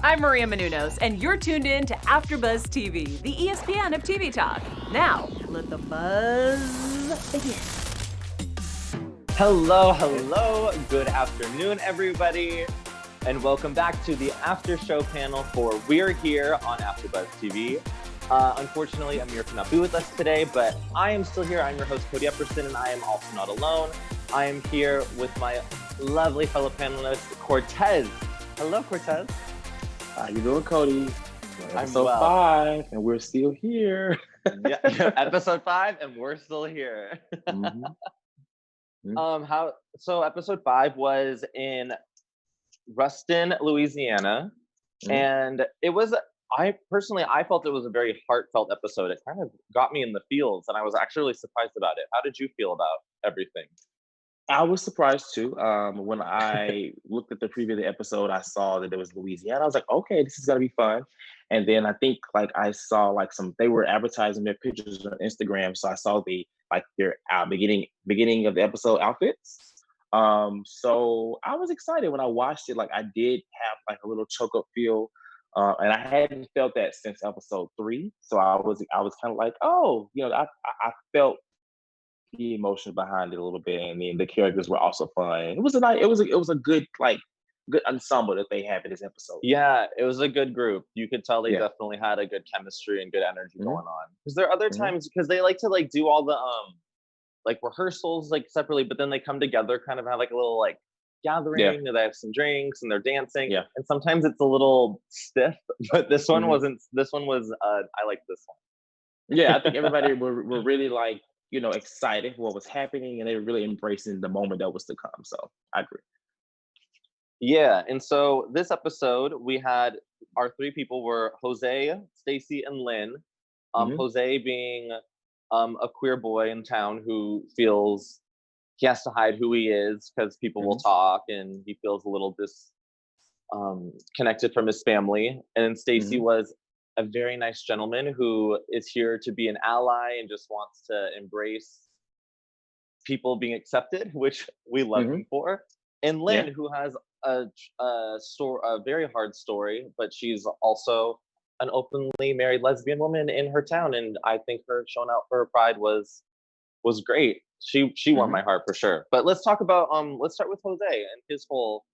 I'm Maria Menounos, and you're tuned in to AfterBuzz TV, the ESPN of TV talk. Now, let the buzz begin. Hello. Good afternoon, everybody. And welcome back to the after show panel for We're Here on AfterBuzz TV. Unfortunately, Amir cannot be with us today, but I am still here. I'm your host, Cody Epperson, and I am also not alone. I am here with my lovely fellow panelist, Cortez. Hello, Cortez. How you doing, Cody? Episode 5, and we're still here. Yeah, episode 5, and we're still here. So episode 5 was in Ruston, Louisiana, and it was. I felt it was a very heartfelt episode. It kind of got me in the feels, and I was actually really surprised about it. How did you feel about everything? I was surprised too. When I looked at the preview of the episode, I saw that it was Louisiana. I was like, okay, this is gonna be fun. And then I think I saw they were advertising their pictures on Instagram, so I saw their beginning of the episode outfits. So I was excited when I watched it. I did have a little choke up feel, and I hadn't felt that since episode 3. So I was kind of like, oh, I felt the emotion behind it a little bit, and then the characters were also fun. It was a good good ensemble that they have in this episode. Yeah, it was a good group. You could tell they definitely had a good chemistry and good energy going on. Because there are other times, because they like to do all the rehearsals separately, but then they come together, kind of have a little gathering, and they have some drinks and they're dancing. Yeah. And sometimes it's a little stiff, but this one wasn't. This one was. I liked this one. Yeah, I think everybody were really excited for what was happening, and they were really embracing the moment that was to come. So I agree. Yeah, and so this episode we had our 3 people were Jose, Stacey, and Lynn. Jose being a queer boy in town who feels he has to hide who he is because people will talk, and he feels a little connected from his family. And then Stacey was a very nice gentleman who is here to be an ally and just wants to embrace people being accepted, which we love him for. And Lynn, who has a very hard story, but she's also an openly married lesbian woman in her town, and I think her showing out for her pride was great. She won my heart for sure. But let's talk about let's start with Jose and his whole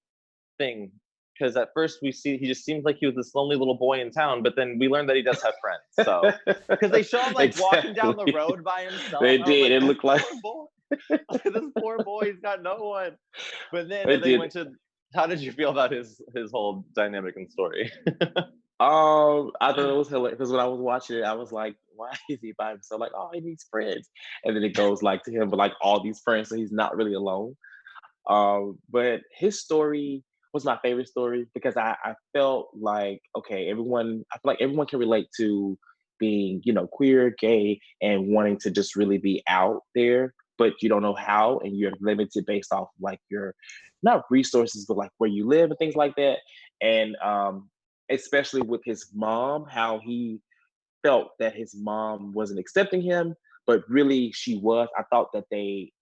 thing. Because at first we see he just seems like he was this lonely little boy in town, but then we learned that he does have friends. So because they show him walking down the road by himself. They did. It looked like this poor boy, he's got no one. But then they went to. How did you feel about his whole dynamic and story? I thought it was hilarious because when I was watching it, I was like, why is he by himself? Oh, he needs friends. And then it goes to him with all these friends, so he's not really alone. But his story was my favorite story because I felt everyone can relate to being, queer, gay, and wanting to just really be out there, but you don't know how, and you're limited based off your not resources, but where you live and things like that. And especially with his mom, how he felt that his mom wasn't accepting him, but really she was. I thought that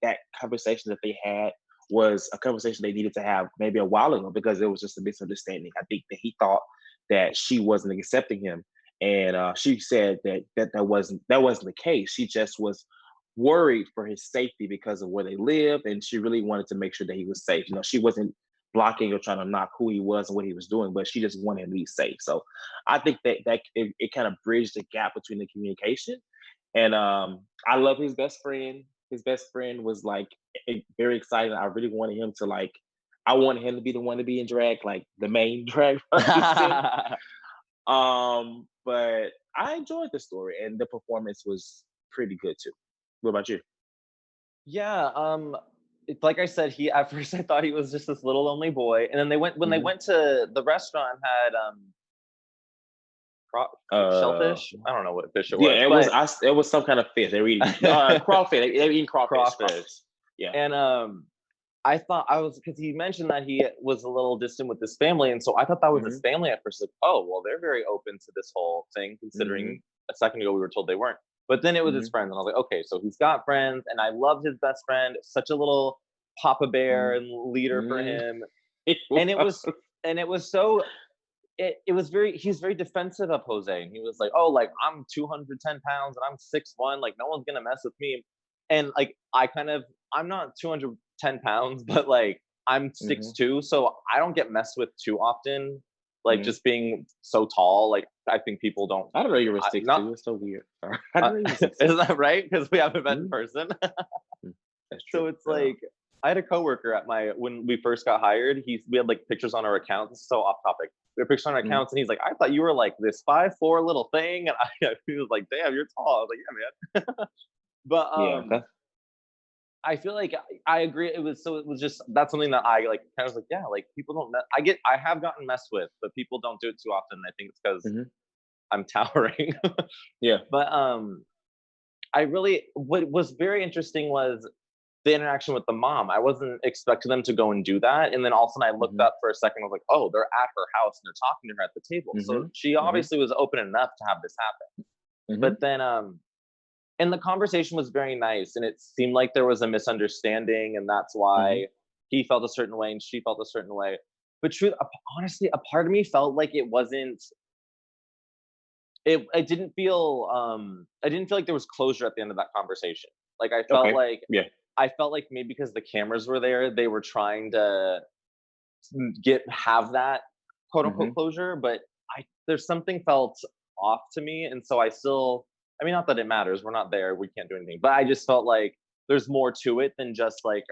that conversation that they had was a conversation they needed to have maybe a while ago, because it was just a misunderstanding. I think that he thought that she wasn't accepting him, and she said that wasn't the case. She just was worried for his safety because of where they live, and she really wanted to make sure that he was safe. She wasn't blocking or trying to knock who he was and what he was doing, but she just wanted him to be safe. So I think that it kind of bridged the gap between the communication. And I love his best friend. His best friend was very excited. I really wanted him to I wanted him to be the one to be in drag, the main drag person. But I enjoyed the story, and the performance was pretty good too. What about you? Yeah, like I said, at first I thought he was just this little lonely boy, and then they went to the restaurant, had shellfish. I don't know what fish it was. Yeah, it was some kind of fish. They were eating crawfish. They were eating crawfish. Yeah. And I thought because he mentioned that he was a little distant with his family, and so I thought that was his family at first. Oh, well, they're very open to this whole thing, considering a second ago we were told they weren't. But then it was his friends, and I was like, okay, so he's got friends, and I loved his best friend, such a little Papa Bear and leader for him. And it was so it was he's very defensive of Jose, and he was like, oh, like I'm 210 pounds and I'm 6'1", like no one's gonna mess with me. And like I'm not 210 pounds, but like I'm 6'2", so I don't get messed with too often. Like just being so tall, like I think people don't. I don't know you were 6'2". It's so weird. I don't know you were 6'2". Isn't that right? Because we haven't met in person. That's true. So it's like I had a coworker when we first got hired. We had like pictures on our accounts. This is so off topic. We had pictures on our accounts, and he's like, "I thought you were like this 5'4" little thing," and he was like, "Damn, you're tall." I was like, "Yeah, man." But I feel like I agree. It was just that's something that I like. Kind of was like, yeah, like people don't. I have gotten messed with, but people don't do it too often. I think it's because I'm towering. Yeah. But what was very interesting was the interaction with the mom. I wasn't expecting them to go and do that. And then all of a sudden I looked up for a second. I was like, oh, they're at her house and they're talking to her at the table. So she obviously was open enough to have this happen. But then, and the conversation was very nice. And it seemed like there was a misunderstanding. And that's why he felt a certain way and she felt a certain way. But honestly, a part of me felt like it wasn't, I didn't feel like there was closure at the end of that conversation. Like I felt I felt like maybe because the cameras were there, they were trying to have that quote unquote closure, but there's something felt off to me. And so I mean, not that it matters, we're not there, we can't do anything, but I just felt like there's more to it than just like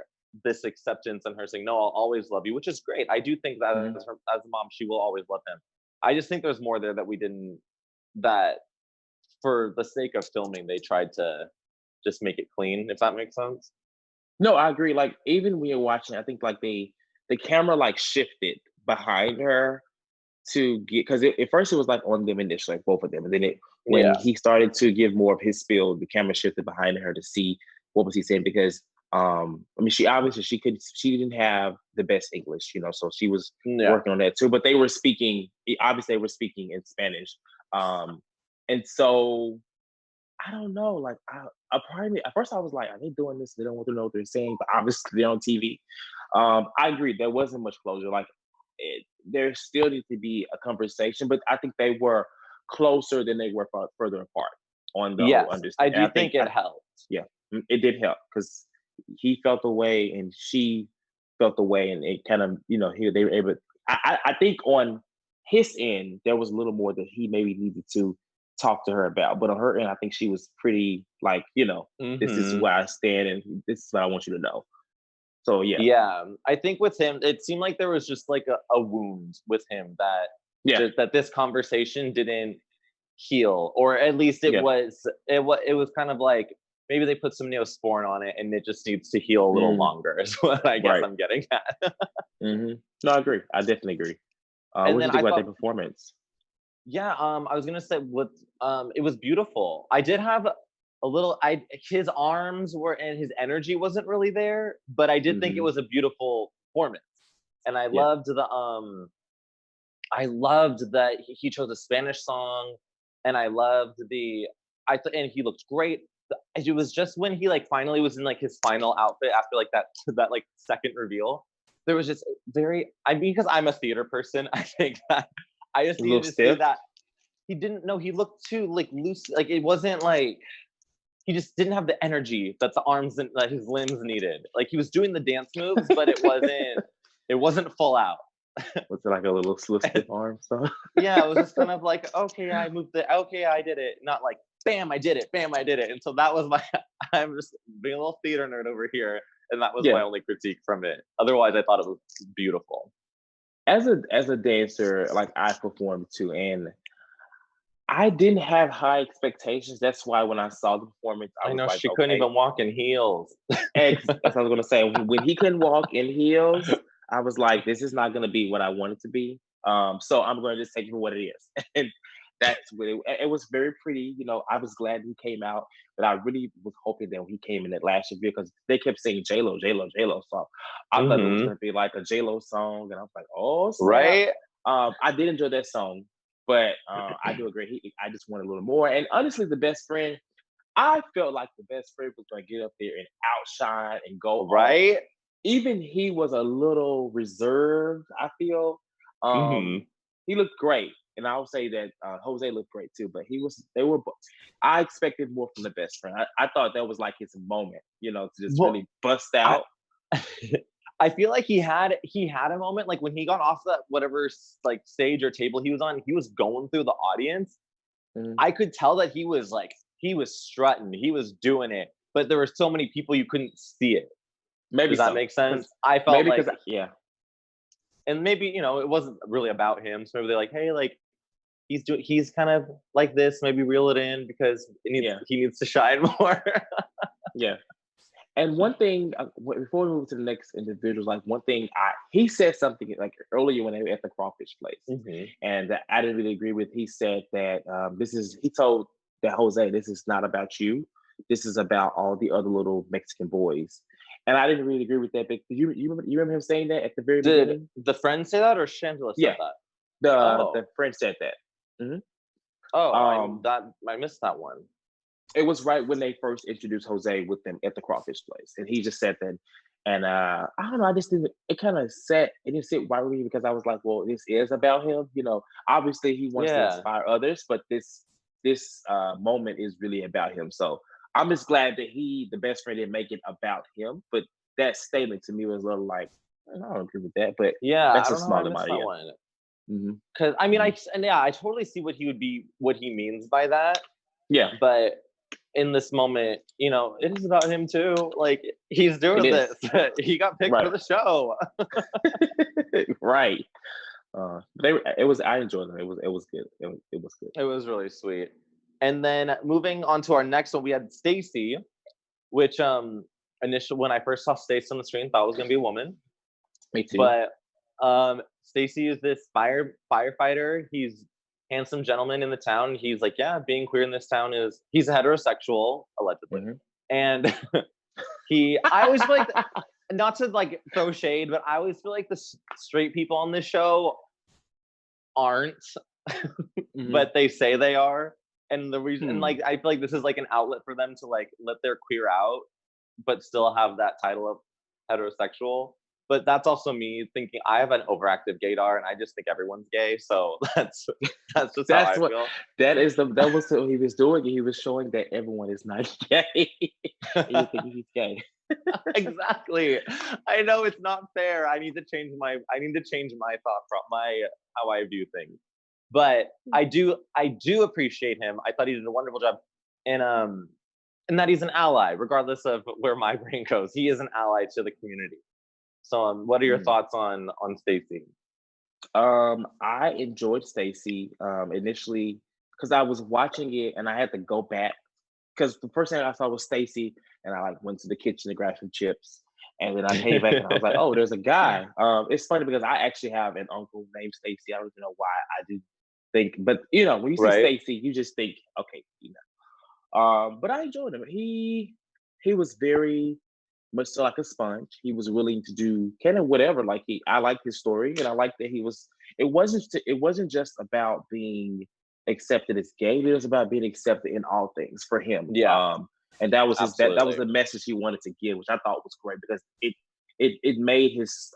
this acceptance and her saying, no, I'll always love you, which is great. I do think that as a mom, she will always love him. I just think there's more there that for the sake of filming, they tried to just make it clean, if that makes sense. No, I agree. Like even when you're watching, I think like the camera like shifted behind her to get, because at first it was like on them initially, like both of them, and then when he started to give more of his spiel, the camera shifted behind her to see what was he saying, because I mean she didn't have the best English, so she was working on that too. But they were speaking in Spanish, and so I don't know, like a part of me, at first I was like, are they doing this? They don't want to know what they're saying, but obviously they're on TV. I agree, there wasn't much closure. Like there still needs to be a conversation, but I think they were closer than they were further apart on the whole understanding. I think it helped. Yeah, it did help because he felt the way and she felt the way, and it kind of, they were able. I think on his end there was a little more that he maybe needed to talk to her about, but on her end I think she was pretty like, this is where I stand and this is what I want you to know. So yeah, I think with him it seemed like there was just like a wound with him that this conversation didn't heal, or at least it was kind of like maybe they put some Neosporin on it and it just needs to heal a little longer is what I guess I'm getting at. No, I agree, I definitely agree. What do you think about their performance? I was gonna say it was beautiful. I did have a little his arms were and his energy wasn't really there, but I did think it was a beautiful performance. And I loved that he chose a Spanish song, and I loved and he looked great. It was just when he like finally was in like his final outfit after like that like second reveal, there was just because I'm a theater person, I think that I just needed to see that he didn't know, he looked too like loose, like it wasn't like he just didn't have the energy that the arms and that his limbs needed. Like he was doing the dance moves, but it wasn't full out. Was it like a little stiff arm stuff? Yeah, it was just kind of like, okay, I moved it, okay, I did it. Not like, bam, I did it, bam, I did it. And so that was I'm just being a little theater nerd over here, and that was my only critique from it. Otherwise, I thought it was beautiful. As a dancer, like I performed too, and I didn't have high expectations. That's why when I saw the performance, I was like, she couldn't even walk in heels. That's what I was gonna say. When he couldn't walk in heels, I was like, this is not gonna be what I want it to be. So I'm gonna just take it for what it is. And that's what it was. Very pretty. I was glad he came out, but I really was hoping that when he came in that last year, because they kept saying J-Lo, J-Lo, J-Lo song. I thought it was gonna be like a J-Lo song, and I was like, oh, snap. Right. I did enjoy that song. But I do agree. I just want a little more. And honestly, the best friend, I felt like the best friend was going to get up there and outshine and go right. Even he was a little reserved, I feel. he looked great, and I'll say that Jose looked great too. But I expected more from the best friend. I thought that was like his moment, to just really bust out. I feel like he had a moment, like when he got off that whatever like stage or table he was on, he was going through the audience. I could tell that he was strutting, he was doing it, but there were so many people you couldn't see it. Maybe does that make sense? I felt like yeah. And maybe, it wasn't really about him. So maybe they're like, hey, like he's kind of like this, maybe reel it in because he needs to shine more. Yeah. And one thing, before we move to the next individuals, like one thing, he said something like earlier when they were at the crawfish place, and I didn't really agree with. He said that he told that Jose, this is not about you. This is about all the other little Mexican boys. And I didn't really agree with that. But you remember him saying that at the very beginning? Did the friend say that or Shangela said that? The friend said that. Mm-hmm. Oh, I missed that one. It was right when they first introduced Jose with them at the crawfish place, and he just said that. And I don't know, I just didn't. It kind of it didn't sit right with me because I was like, well, this is about him. Obviously he wants to inspire others, but this moment is really about him. So I'm just glad that the best friend, didn't make it about him. But that statement to me was a little like, I don't agree with that. But that's a small amount. Because I totally see what he means by that. Yeah, but in this moment, it is about him too. Like he's doing this. He got picked for the show. Right. I enjoyed it. It was good. It was good. It was really sweet. And then moving on to our next one, we had Stacey, which initially when I first saw Stacey on the screen, thought it was gonna be a woman. Me too. But Stacey is this firefighter. He's handsome gentleman in the town. He's like, being queer in this town he's a heterosexual, allegedly. And I always feel like, not to like throw shade, but I always feel like the straight people on this show aren't, but they say they are. And the reason, and like, I feel like this is like an outlet for them to like let their queer out, but still have that title of heterosexual. But that's also me thinking I have an overactive gaydar, and I just think everyone's gay. So that's just how I feel. That was what he was doing. He was showing that everyone is not gay. You think he's gay? Exactly. I know it's not fair. I need to change my thought from how I view things. But I do appreciate him. I thought he did a wonderful job, and that he's an ally, regardless of where my brain goes. He is an ally to the community. So, what are your thoughts on Stacey? I enjoyed Stacey initially because I was watching it and I had to go back because the first thing I saw was Stacey, and I like went to the kitchen to grab some chips, and then I came back and I was like, oh, there's a guy. It's funny because I actually have an uncle named Stacey. I don't even know why I do think, but when you see Stacey, you just think, okay, but I enjoyed him. He was very much so like a sponge. He was willing to do kind of whatever. Like I liked his story, and I liked that he was. It wasn't just about being accepted as gay. It was about being accepted in all things for him. Yeah. And that was that was the message he wanted to give, which I thought was great because it made his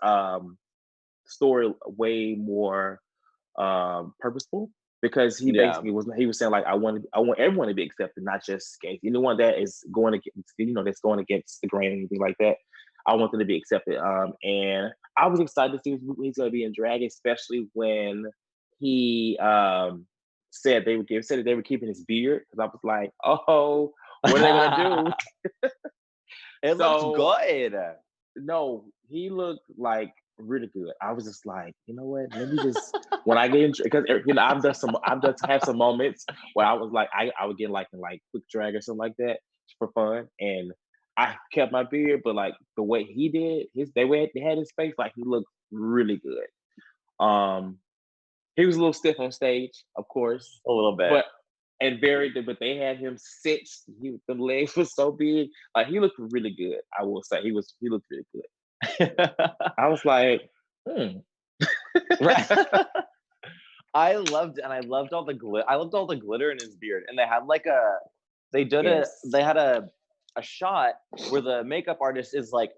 story way more purposeful. Because he basically was saying like I want everyone to be accepted, not just gays. Anyone that is going against that's going against the grain or anything like that, I want them to be accepted. And I was excited to see who he's going to be in drag, especially when he said they were keeping his beard. Because I was like, oh, what are they going to do? It looks good. No, he looked like really good. I was just like, you know what? Let me just when I get in because I've done have some moments where I was like I would get like in like quick drag or something like that for fun, and I kept my beard, but like the way he did they had his face, like he looked really good. He was a little stiff on stage, of course, a little bit, but they had him sit. The legs were so big, like he looked really good. I will say he looked really good. I was like, I loved all the glitter. I loved all the glitter in his beard, and they had like they had a shot where the makeup artist is like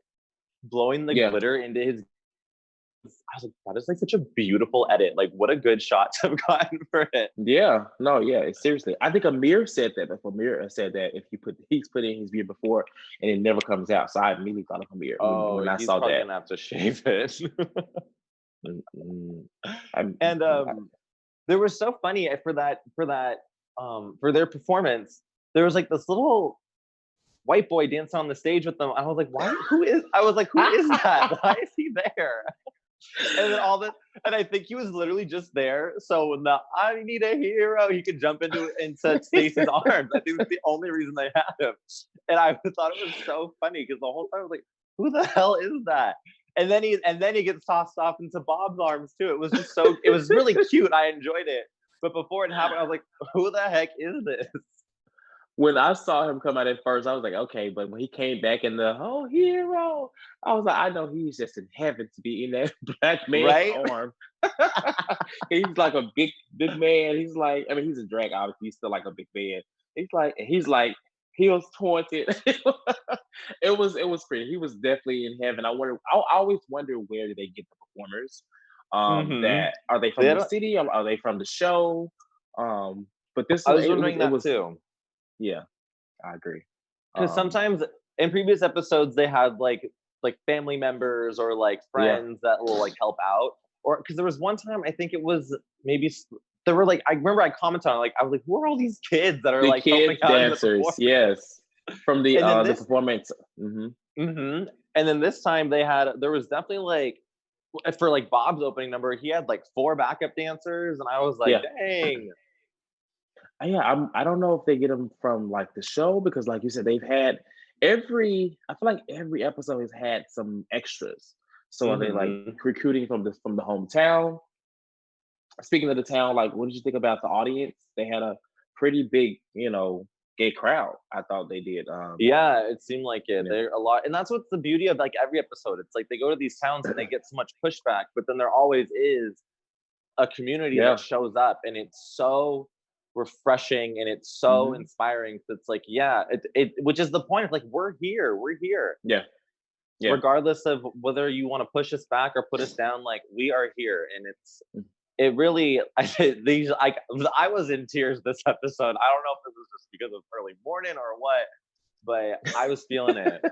blowing the glitter into his was like, that is like such a beautiful edit. Like, what a good shot to have gotten for it. Yeah, no, yeah, seriously. I think Amir said that before. Amir said that if he's put in his beard before and it never comes out. So I immediately thought of Amir when I He's saw probably that. gonna have to shave it. Mm-mm. And there was so funny for their performance. There was like this little white boy dancing on the stage with them. I was like, who is that? Why is he there? And then and I think he was literally just there. So when I need a hero, he could jump into Stacey's arms. I think that's the only reason they had him. And I thought it was so funny because the whole time I was like, who the hell is that? And then he gets tossed off into Bob's arms too. It was just it was really cute. I enjoyed it. But before it happened, I was like, who the heck is this? When I saw him come out at first, I was like, okay, but when he came back in the hero, I was like, I know he's just in heaven to be in that black man's arm. He's like a big man. He's like, I mean, he's a drag, obviously, he's still like a big man. He's like heels taunted. It was pretty. He was definitely in heaven. I always wonder, where do they get the performers? That are they from the city or are they from the show? But this I was wondering that too. Yeah, I agree. Because sometimes in previous episodes they had like family members or like friends that will like help out. Or because there was one time, I think it was maybe there were like, I remember I commented on it, like I was like, who are all these kids that are like helping out dancers? Yes, from the performance. And then this time there was definitely like, for like Bob's opening number, he had like 4 backup dancers, and I was like, dang. Yeah, I don't know if they get them from like the show, because like you said, they've had I feel like every episode has had some extras. So are they like recruiting from the hometown? Speaking of the town, like, what did you think about the audience? They had a pretty big, gay crowd. I thought they did. Yeah, it seemed like it. They're a lot, and that's what's the beauty of like every episode. It's like they go to these towns and they get so much pushback, but then there always is a community that shows up, and it's so refreshing and it's so inspiring. So it's like, which is the point of like, we're here. Yeah. Regardless of whether you want to push us back or put us down, like, we are here. And it really, I was in tears this episode. I don't know if this was just because of early morning or what, but I was feeling it.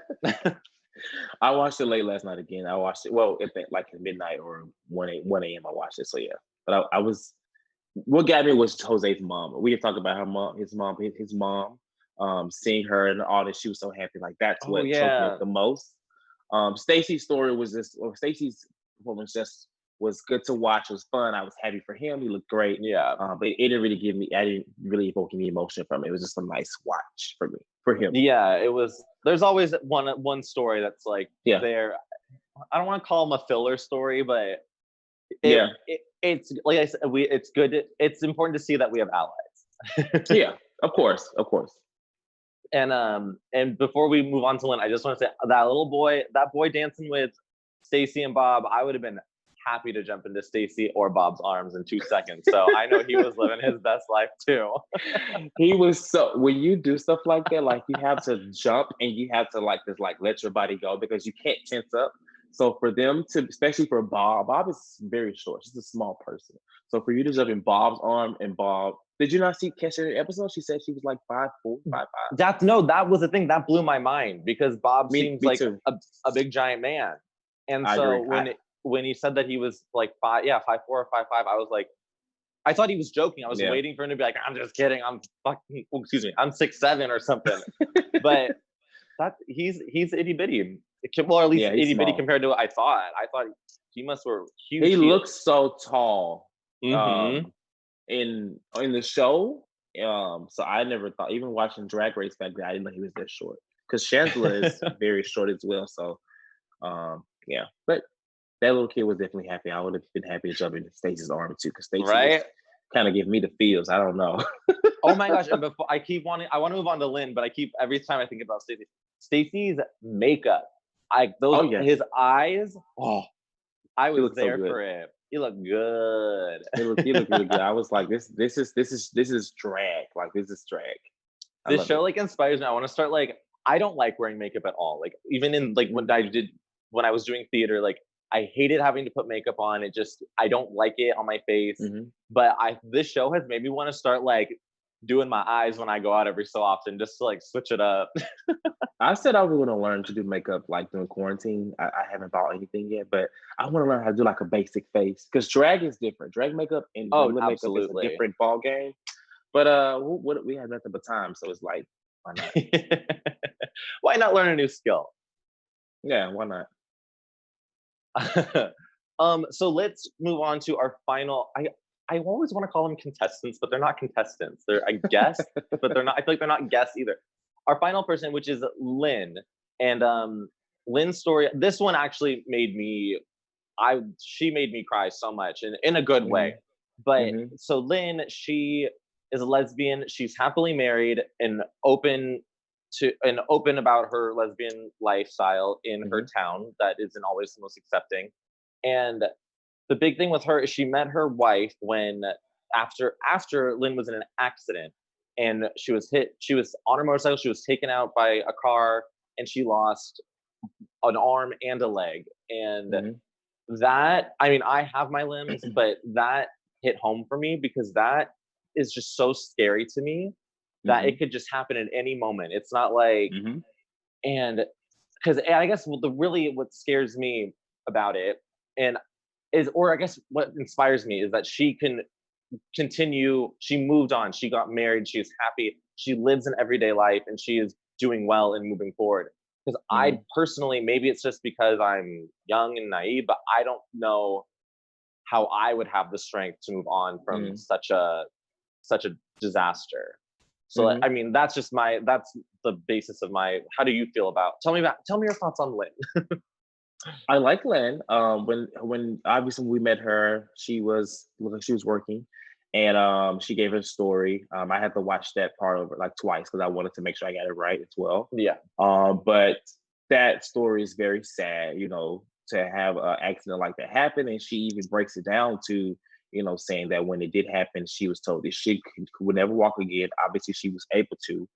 I watched it late last night again. I watched it at midnight or 1 a.m. I watched it. So yeah, but I was. What got me was Jose's mom. We had talked about his mom, seeing her and all that. She was so happy. Like, that's what choked me up the most. Stacey's story was Stacey's performance just was good to watch. It was fun. I was happy for him. He looked great. Yeah. But it didn't really I didn't really evoke any emotion from it. It was just a nice watch for him. Yeah, it was. There's always one story that's like there. I don't want to call him a filler story, but it's like I said, it's good. It's important to see that we have allies. Yeah, of course. And before we move on to Lynn, I just want to say that boy dancing with Stacey and Bob, I would have been happy to jump into Stacey or Bob's arms in 2 seconds. So I know he was living his best life too. He was when you do stuff like that, like, you have to jump and you have to let your body go, because you can't tense up. So for them to, especially for Bob is very short. She's a small person. So for you to jump in Bob's arm, and Bob, did you not catch her in the episode? She said she was like 5'4", 5'5". That was the thing that blew my mind, because Bob seems like a big giant man. And so when he said that he was like 5'4" or 5'5", I was like, I thought he was joking. I was waiting for him to be like, I'm just kidding. I'm 6'7" or something. But he's itty bitty. Well, at least itty bitty compared to what I thought. I thought he must were huge. He looks so tall in the show. So I never thought, even watching Drag Race back then, I didn't know he was that short. Because Shangela is very short as well. So but that little kid was definitely happy. I would have been happy to jump into Stacey's arm too, because Stacey kind of give me the feels. I don't know. Oh my gosh! And before I want to move on to Lynn, but every time I think about Stacey's makeup, his eyes. Oh, I was there for it. He looked good. He looked really good. I was like, this is drag. Like, this is drag. This show inspires me. I want to start I don't like wearing makeup at all. Like, even in when I was doing theater, I hated having to put makeup on. I don't like it on my face. Mm-hmm. But this show has made me want to start like doing my eyes when I go out every so often, just to like switch it up. I said I was going to learn to do makeup like during quarantine. I haven't bought anything yet, but I want to learn how to do like a basic face because drag is different. Drag makeup and regular makeup is a different ball game. But we have nothing but time, so it's like, why not? Why not learn a new skill? Yeah, why not? So let's move on to our final. I always want to call them contestants, but they're not contestants. They're I guess, but they're not. I feel like they're not guests either. Our final person, which is Lynn, and Lynn's story. This one actually made me. She made me cry so much, and in a good way. But so Lynn, she is a lesbian. She's happily married and open about her lesbian lifestyle in her town that isn't always the most accepting. And the big thing with her is she met her wife when after Lynn was in an accident and she was on her motorcycle, she was taken out by a car and she lost an arm and a leg. And that, I mean, I have my limbs, but that hit home for me because that is just so scary to me that it could just happen at any moment. It's not like, and because I guess what scares me about it or I guess what inspires me is that she can continue. She moved on. She got married. She's happy. She lives an everyday life and she is doing well and moving forward. Because I personally, maybe it's just because I'm young and naive, but I don't know how I would have the strength to move on from such a disaster. So I mean, that's the basis of how do you feel about, tell me your thoughts on Lynn. I like Lynn. When obviously we met her, she was working and she gave her story. I had to watch that part over like twice because I wanted to make sure I got it right as well. Yeah. But that story is very sad, to have an accident like that happen. And she even breaks it down to, saying that when it did happen, she was told that she would never walk again. Obviously, she was able to.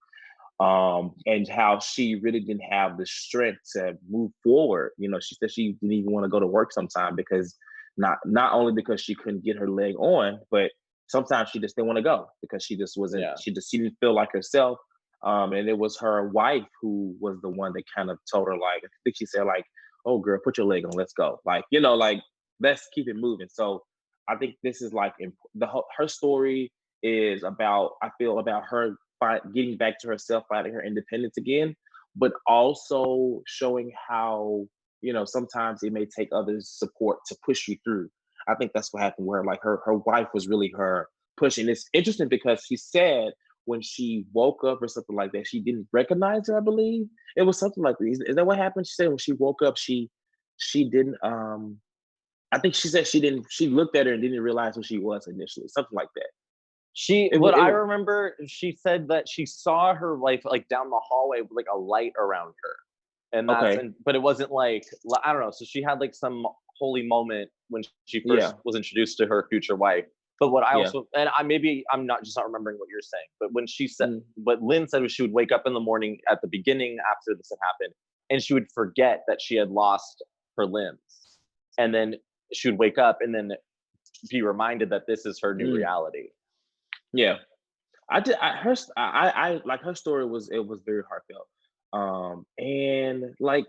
And how she really didn't have the strength to move forward. She said she didn't even want to go to work sometime because not only because she couldn't get her leg on, but sometimes she just didn't want to go because she just wasn't, she didn't feel like herself. And it was her wife who was the one that kind of told her, like, I think she said like, oh girl, put your leg on, let's go. Like, like, let's keep it moving. So I think this is like her story is about, I feel about her getting back to herself, finding her independence again, but also showing how, sometimes it may take others' support to push you through. I think that's what happened where like her wife was really her pushing. It's interesting because she said when she woke up or something like that, she didn't recognize her, I believe. It was something like this. Is that what happened? She said when she woke up, she didn't, I think she said she looked at her and didn't realize who she was initially, something like that. I remember, she said that she saw her wife like down the hallway with like a light around her, and but it wasn't like, I don't know. So she had like some holy moment when she first was introduced to her future wife. But what I also, and I'm not remembering what you're saying, but when she said, what Lynn said was she would wake up in the morning at the beginning after this had happened, and she would forget that she had lost her limbs, and then she would wake up and then be reminded that this is her new reality. Yeah, I like her story was very heartfelt. And like,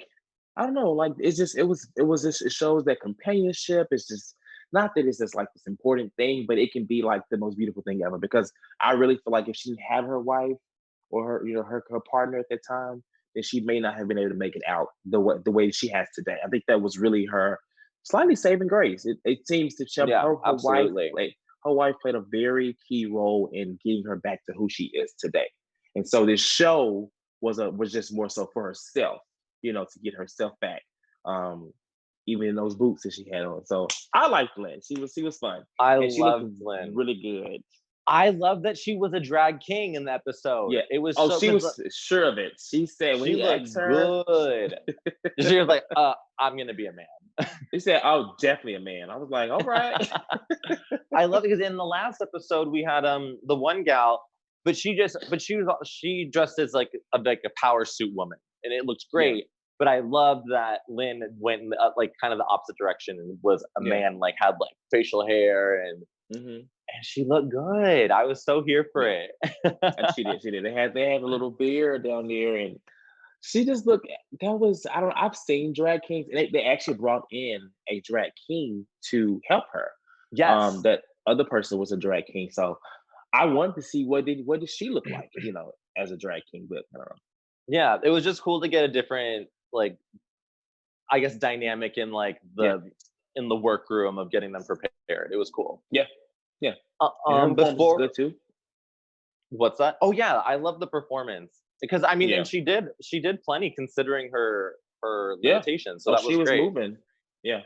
I don't know, like it shows that companionship is just not that it's just like this important thing, but it can be like the most beautiful thing ever. Because I really feel like if she didn't have her wife or her partner at that time, then she may not have been able to make it out the way she has today. I think that was really her slightly saving grace. It seems to show her wife. Her wife played a very key role in getting her back to who she is today. And so this show was just more so for herself, to get herself back, even in those boots that she had on. So I liked Lynn. She was fun. She loved Lynn. Really good. I love that she was a drag king in the episode. Yeah, it was. Oh, she was sure of it. She said when he asked her, good. She was like, "I'm gonna be a man." He said, "Oh, definitely a man." I was like, "All right." I love it because in the last episode we had the one gal, but she dressed as like a power suit woman, and it looked great. But I loved that Lynn went in the, like kind of the opposite direction and was a man, like had like facial hair and she looked good. I was so here for it. And she did. They had a little beard down there, and she just looked. I've seen drag kings. They actually brought in a drag king to help her. Yes. That other person was a drag king, so I wanted to see what did she look like, as a drag king. But I don't know. Yeah, it was just cool to get a different, like, I guess, dynamic in like in the workroom of getting them prepared. It was cool. Yeah. And before good too. What's that? Oh yeah, I love the performance because I mean, and she did plenty considering her limitations. So that was she was great. moving. Yeah.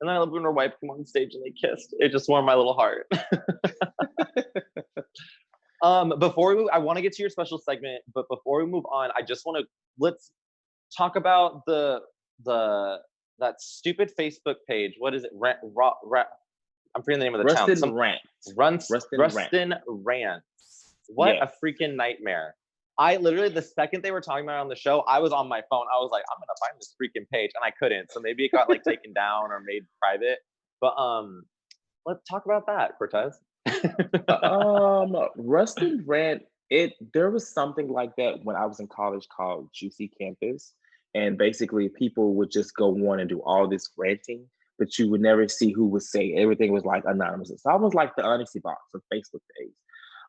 And I love when her wife came on stage and they kissed. It just warmed my little heart. Before we move, I want to get to your special segment, but before we move on, I just want to let's talk about that stupid Facebook page. What is it? I'm forgetting the name of the town. Ruston Rant. What a freaking nightmare. I literally, the second they were talking about it on the show, I was on my phone. I was like, I'm gonna find this freaking page, and I couldn't. So maybe it got like taken down or made private. But let's talk about that, Cortez. Ruston Rant. There was something like that when I was in college called Juicy Campus, and basically people would just go on and do all this ranting, but you would never see who was saying. Everything was like anonymous. So I was like the honesty box of Facebook page.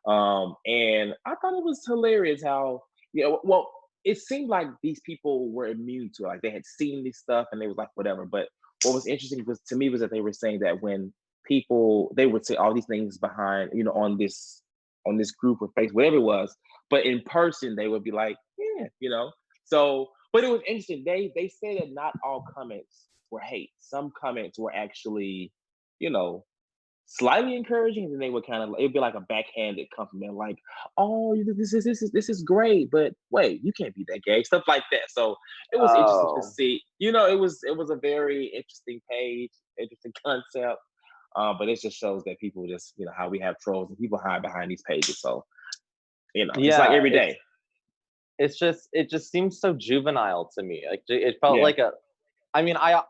And I thought it was hilarious how, well, it seemed like these people were immune to it. Like they had seen this stuff and they was like, whatever. But what was interesting to me was that they were saying that when they would say all these things behind, on this group or Facebook, whatever it was, but in person, they would be like, So, but it was interesting. They said that not all comments were hate. Some comments were actually, slightly encouraging, and then they would it'd be like a backhanded compliment, like, "Oh, this is great," but wait, you can't be that gay, stuff like that. So it was interesting to see. It was a very interesting page, interesting concept. But it just shows that people just, how we have trolls and people hide behind these pages. So, it's like every day. It just seems so juvenile to me. Like it felt like I mean, I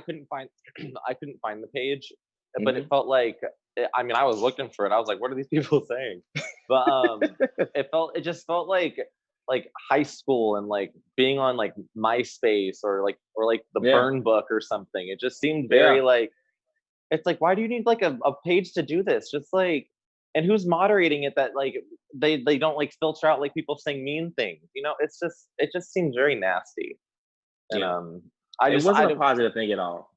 couldn't find the page, but it felt like, I mean, I was looking for it. I was like, what are these people saying? But it just felt like high school and like being on like MySpace or like the Burn Book or something. It just seemed very like, it's like, why do you need like a page to do this? Just like, and who's moderating it that like they don't like filter out like people saying mean things, it just seems very nasty. And it wasn't a positive thing at all.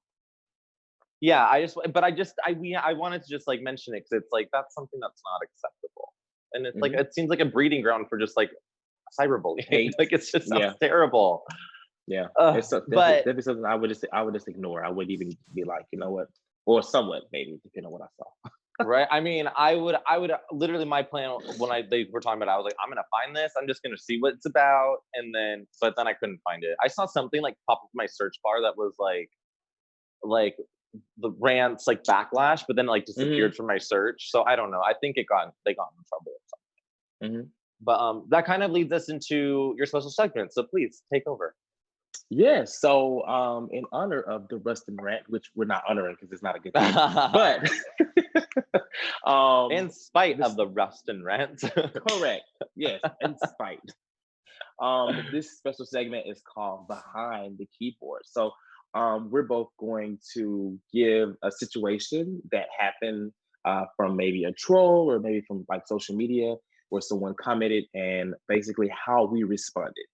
Yeah, I wanted to just like mention it because it's like that's something that's not acceptable, and it's like it seems like a breeding ground for just like cyberbullying. Like it's just sounds terrible. Yeah, it's definitely something I would just ignore. I wouldn't even be like, you know what, or somewhat maybe depending on what I saw. Right. I mean, I would literally, my plan when they were talking about it, I was like, I'm gonna find this. I'm just gonna see what it's about, but then I couldn't find it. I saw something like pop up in my search bar that was like the rants like backlash, but then like disappeared from my search. So I don't know. I think they got in trouble or something. But that kind of leads us into your special segment. So please take over. Yeah, so in honor of the Ruston Rant, which we're not honoring because it's not a good thing, but in spite of the Ruston Rant. Correct. Yes, in spite. This special segment is called Behind the Keyboard. So we're both going to give a situation that happened from maybe a troll or maybe from like social media where someone commented, and basically how we responded.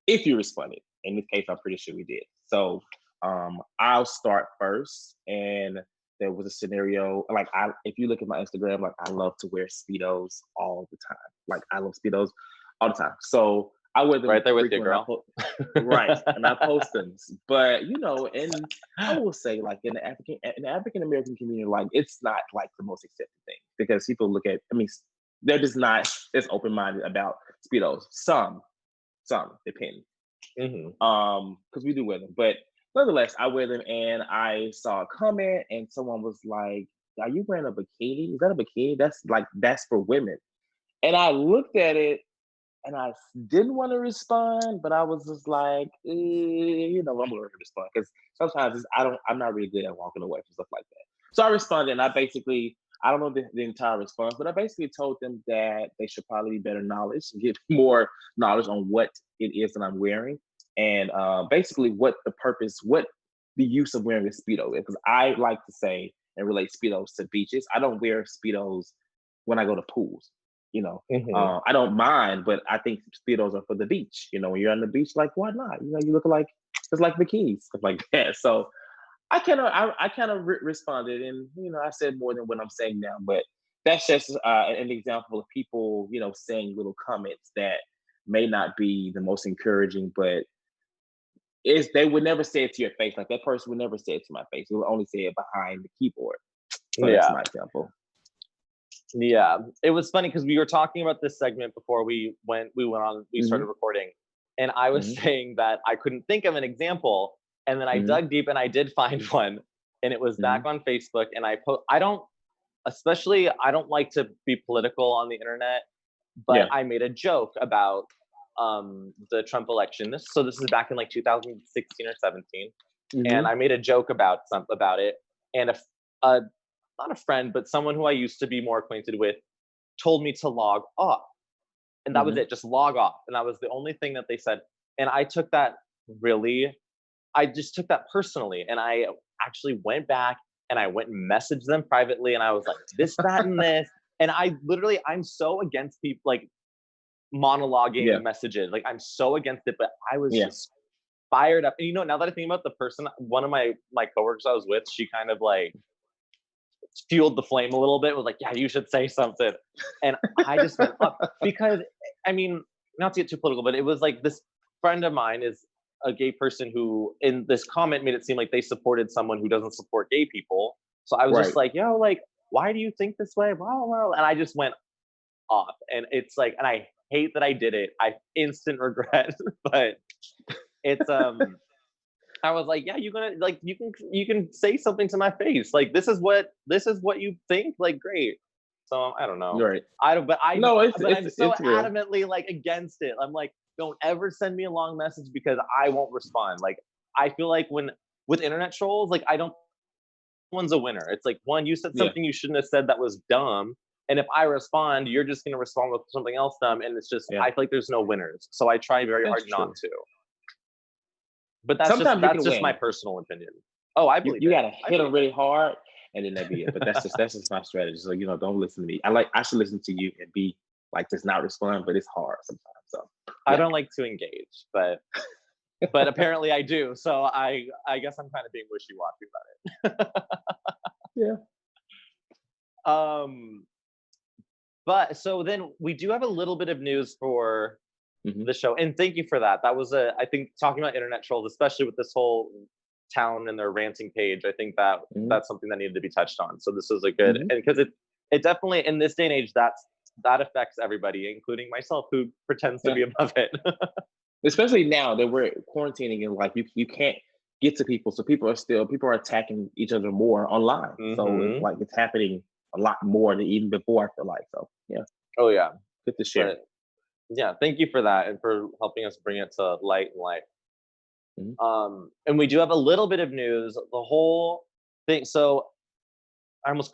If you responded. In this case, I'm pretty sure we did. So I'll start first. And there was a scenario, like if you look at my Instagram, like I love to wear Speedos all the time. Like I love Speedos all the time. So I wear them right there with you, girl. Right, and I post them. But and I will say, like in the African American community, like it's not like the most accepted thing because people look at. I mean, they're just not as open minded about Speedos. Some depend. Because we do wear them, but nonetheless, I wear them. And I saw a comment, and someone was like, "Are you wearing a bikini? Is that a bikini? That's for women." And I looked at it, and I didn't want to respond, but I was just like, I'm going to respond because sometimes I'm not really good at walking away from stuff like that. So I responded, and I don't know the entire response, but I basically told them that they should probably be better knowledge, get more knowledge on what it is that I'm wearing, and basically what the use of wearing a Speedo is. Because I like to say and relate Speedos to beaches. I don't wear Speedos when I go to pools. I don't mind, but I think Speedos are for the beach. When you're on the beach, like, why not? You look like it's like bikinis, stuff like that. So I kind of responded, and I said more than what I'm saying now. But that's just an example of people, saying little comments that may not be the most encouraging, but they would never say it to your face. Like that person would never say it to my face. They would only say it behind the keyboard. So that's my example. Yeah, it was funny because we were talking about this segment before we started recording, and I was saying that I couldn't think of an example, and then I dug deep and I did find one, and it was back on Facebook, and I don't like to be political on the internet, but I made a joke about the Trump election. This is back in like 2016 or 17, and I made a joke about it, and not a friend, but someone who I used to be more acquainted with told me to log off. And that was it, just log off. And that was the only thing that they said. And I just took that personally. And I actually went back and I went and messaged them privately. And I was like, this, that, and this. And I'm so against people like monologuing messages. Like I'm so against it, but I was just fired up. And now that I think about the person, one of my coworkers I was with, she kind of like fueled the flame a little bit, was like, yeah, you should say something. And I just went up because, not to get too political, but it was like this friend of mine is a gay person who in this comment made it seem like they supported someone who doesn't support gay people. So I was just like, yo, like, why do you think this way? Blah, blah, blah. And I just went off. And it's like, and I hate that I did it. I instant regret, but it's, I was like, yeah, you're gonna like you can say something to my face. Like this is what you think. Like great. So I don't know. Right. I'm so adamantly like against it. I'm like, don't ever send me a long message because I won't respond. Like I feel like with internet trolls, like one's a winner. It's like one, you said something you shouldn't have said that was dumb. And if I respond, you're just gonna respond with something else dumb. And it's just I feel like there's no winners. So I try very hard not to. But that's just my personal opinion. Oh, I believe you gotta hit them really hard, and then that'd be it. But that's just my strategy. So don't listen to me. I should listen to you and be like just not respond, but it's hard sometimes. So I don't like to engage, but apparently I do. So I guess I'm kind of being wishy-washy about it. But so then we do have a little bit of news for the show, and thank you for that. That was I think talking about internet trolls, especially with this whole town and their ranting page, I think that that's something that needed to be touched on. So this is a good, and because it definitely in this day and age that affects everybody, including myself, who pretends to be above it. Especially now that we're quarantining and like you can't get to people, so people are attacking each other more online. So it's happening a lot more than even before. I feel like Oh yeah, good to share. Yeah, thank you for that and for helping us bring it to light and light. And we do have a little bit of news. The whole thing. So I almost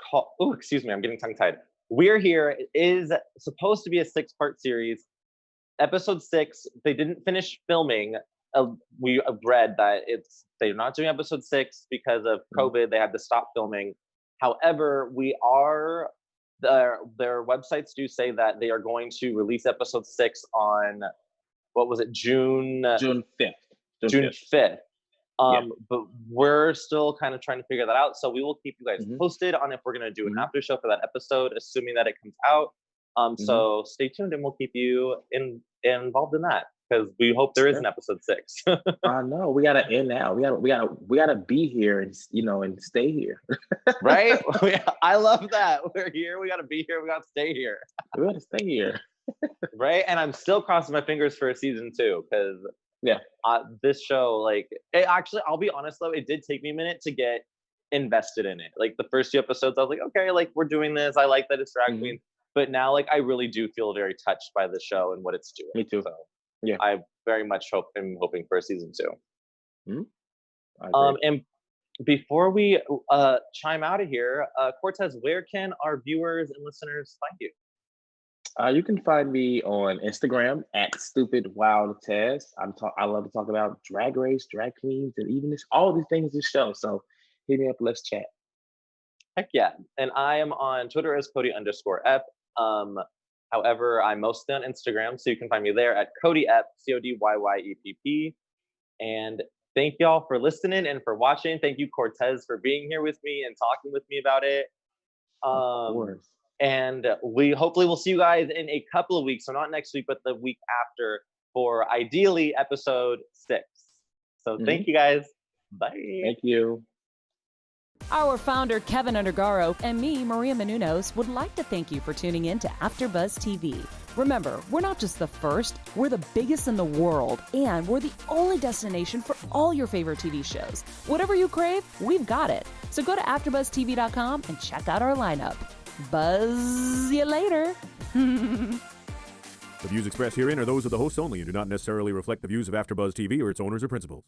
excuse me, I'm getting tongue-tied. We're Here is supposed to be a 6-part series. Episode 6, they didn't finish filming. We read that they're not doing episode 6 because of COVID. They had to stop filming. However, their websites do say that they are going to release episode 6 on, what was it, June 5th. June 5th. But we're still kind of trying to figure that out. So we will keep you guys posted on if we're going to do an after show for that episode, assuming that it comes out. So stay tuned and we'll keep you involved in that because we hope there is an episode 6. I know we gotta end now. We gotta be here and and stay here. Right? I love that. We're here. We gotta be here. We gotta stay here. We gotta stay here. Right? And I'm still crossing my fingers for a season 2 because this show, like, actually, I'll be honest though, it did take me a minute to get invested in it. Like the first 2 episodes, I was like, okay, like we're doing this. I like that it's drag queen. But now, like, I really do feel very touched by the show and what it's doing. Me too. So Yeah. I very much am hoping for a season 2. I agree. And before we chime out of here, Cortez, where can our viewers and listeners find you? You can find me on Instagram at StupidWildTez. I love to talk about drag race, drag queens, and even all these things this show. So hit me up. Let's chat. Heck yeah. And I am on Twitter as Cody_F. However, I'm mostly on Instagram, so you can find me there at CodyEpp, CodyYyepp. And thank y'all for listening and for watching. Thank you, Cortez, for being here with me and talking with me about it. Of course. And we hopefully will see you guys in a couple of weeks. So not next week, but the week after for ideally episode 6. So thank you guys. Bye. Thank you. Our founder, Keven Undergaro, and me, Maria Menounos, would like to thank you for tuning in to AfterBuzz TV. Remember, we're not just the first, we're the biggest in the world, and we're the only destination for all your favorite TV shows. Whatever you crave, we've got it. So go to AfterBuzzTV.com and check out our lineup. Buzz you later. The views expressed herein are those of the hosts only and do not necessarily reflect the views of AfterBuzz TV or its owners or principals.